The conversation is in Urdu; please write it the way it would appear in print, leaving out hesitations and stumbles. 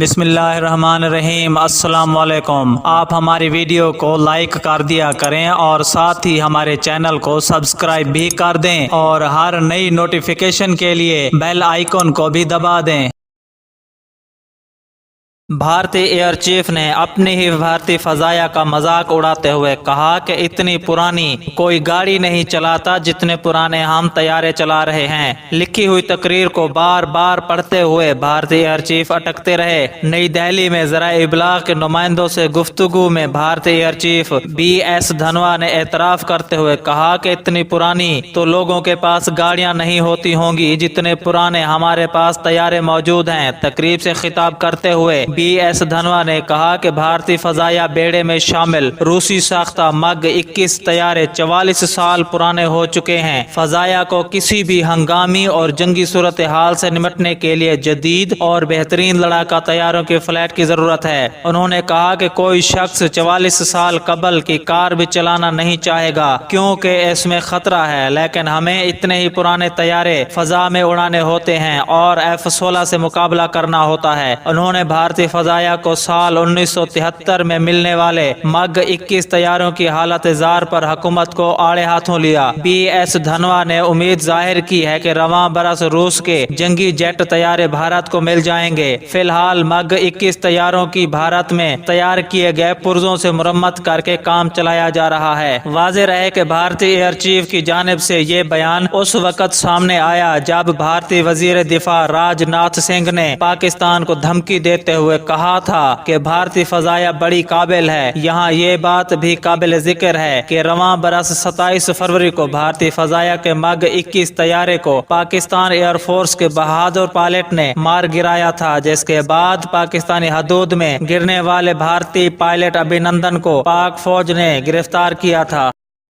بسم اللہ الرحمن الرحیم۔ السلام علیکم۔ آپ ہماری ویڈیو کو لائک کر دیا کریں اور ساتھ ہی ہمارے چینل کو سبسکرائب بھی کر دیں اور ہر نئی نوٹیفیکیشن کے لیے بیل آئیکن کو بھی دبا دیں۔ بھارتی ایئر چیف نے اپنی ہی بھارتی فضائیہ کا مذاق اڑاتے ہوئے کہا کہ اتنی پرانی کوئی گاڑی نہیں چلاتا جتنے پرانے ہم طیارے چلا رہے ہیں۔ لکھی ہوئی تقریر کو بار بار پڑھتے ہوئے بھارتی ایئر چیف اٹکتے رہے۔ نئی دہلی میں ذرائع ابلاغ کے نمائندوں سے گفتگو میں بھارتی ایئر چیف بی ایس دھنوا نے اعتراف کرتے ہوئے کہا کہ اتنی پرانی تو لوگوں کے پاس گاڑیاں نہیں ہوتی ہوں گی جتنے پرانے ہمارے پاس طیارے موجود ہیں۔ تقریب سے خطاب کرتے ہوئے بی ایس دھنوا نے کہا کہ بھارتی فضائیہ بیڑے میں شامل روسی ساختہ مگ 21 طیارے 44 سال پرانے ہو چکے ہیں۔ فضائیہ کو کسی بھی ہنگامی اور جنگی صورتحال سے نمٹنے کے لیے جدید اور بہترین لڑاکا طیاروں کی فلائٹ کی ضرورت ہے۔ انہوں نے کہا کہ کوئی شخص 44 سال قبل کی کار بھی چلانا نہیں چاہے گا کیونکہ اس میں خطرہ ہے، لیکن ہمیں اتنے ہی پرانے طیارے فضا میں اڑانے ہوتے ہیں اور F-16 سے مقابلہ کرنا ہوتا ہے۔ انہوں نے بھارتی فضائیہ کو سال 1973 میں ملنے والے مگ 21 طیاروں کی حالت زار پر حکومت کو آڑے ہاتھوں لیا۔ بی ایس دھنوا نے امید ظاہر کی ہے کہ رواں برس روس کے جنگی جیٹ طیارے بھارت کو مل جائیں گے۔ فی الحال مگ 21 طیاروں کی بھارت میں تیار کیے گئے پرزوں سے مرمت کر کے کام چلایا جا رہا ہے۔ واضح رہے کہ بھارتی ایئر چیف کی جانب سے یہ بیان اس وقت سامنے آیا جب بھارتی وزیر دفاع راج ناتھ سنگھ نے پاکستان کو دھمکی دیتے ہوئے کہا تھا کہ بھارتی فضائیہ بڑی قابل ہے۔ یہاں یہ بات بھی قابل ذکر ہے کہ رواں برس 27 فروری کو بھارتی فضائیہ کے مگ 21 طیارے کو پاکستان ایئر فورس کے بہادر پائلٹ نے مار گرایا تھا، جس کے بعد پاکستانی حدود میں گرنے والے بھارتی پائلٹ ابھینندن کو پاک فوج نے گرفتار کیا تھا۔